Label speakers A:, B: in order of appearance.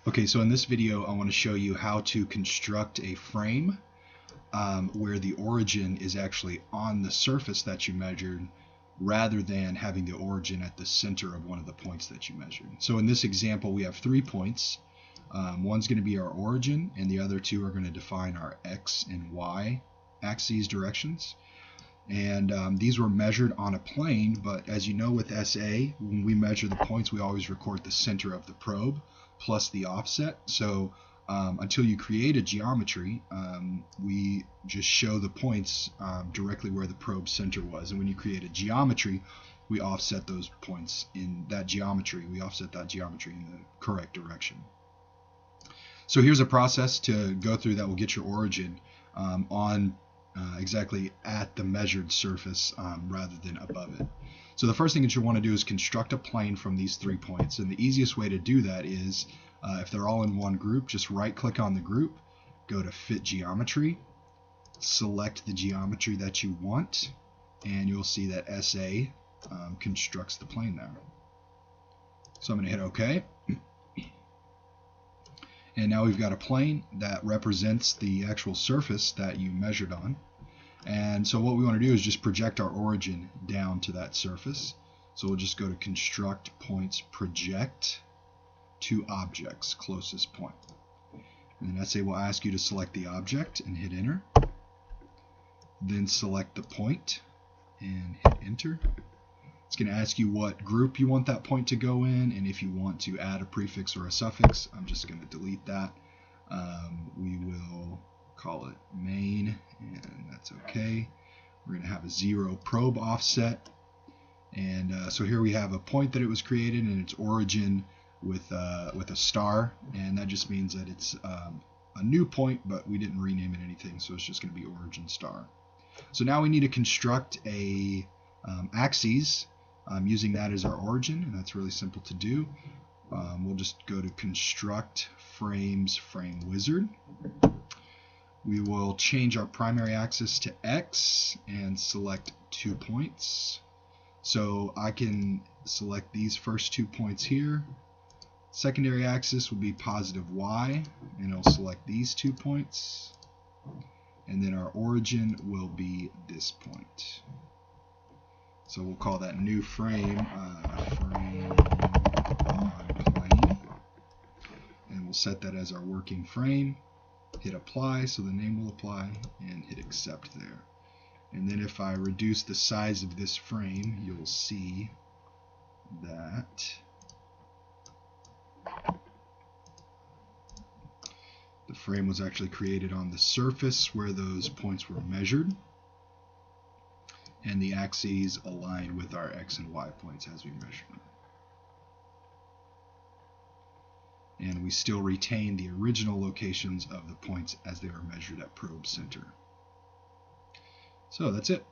A: Okay, so in this video I want to show you how to construct a frame where the origin is actually on the surface that you measured rather than having the origin at the center of one of the points that you measured. So in this example we have 3 points. One's going to be our origin and the other 2 are going to define our x and y axes directions. And these were measured on a plane, but as you know with SA, when we measure the points we always record the center of the probe plus the offset. So until you create a geometry, we just show the points directly where the probe center was. And when you create a geometry, we offset those points in that geometry. We offset that geometry in the correct direction. So here's a process to go through that will get your origin on exactly at the measured surface rather than above it. So the first thing that you want to do is construct a plane from these 3 points, and the easiest way to do that is if they're all in one group, just right click on the group, go to Fit Geometry, select the geometry that you want, and you'll see that SA constructs the plane there. So I'm going to hit OK. And now we've got a plane that represents the actual surface that you measured on. And so what we want to do is just project our origin down to that surface. So we'll just go to Construct Points, Project to Objects, Closest Point. And then SA will ask you to select the object and hit Enter. Then select the point and hit Enter. It's going to ask you what group you want that point to go in, and if you want to add a prefix or a suffix. I'm just going to delete that. We will call it main, and that's okay. We're going to have a 0 probe offset, and so here we have a point that it was created and its origin with a star, and that just means that it's a new point, but we didn't rename it anything, so it's just going to be origin star. So now we need to construct a axes using that as our origin, and that's really simple to do. We'll just go to Construct Frames, Frame Wizard. We will change our primary axis to X and select 2 points. So I can select these first 2 points here. Secondary axis will be positive Y, and I'll select these 2 points. And then our origin will be this point. So we'll call that new frame frame on plane, and we'll set that as our working frame. Hit apply, so the name will apply, and hit accept there. And then if I reduce the size of this frame, you'll see that the frame was actually created on the surface where those points were measured, and the axes align with our X and Y points as we measure them. And we still retain the original locations of the points as they were measured at probe center. So that's it.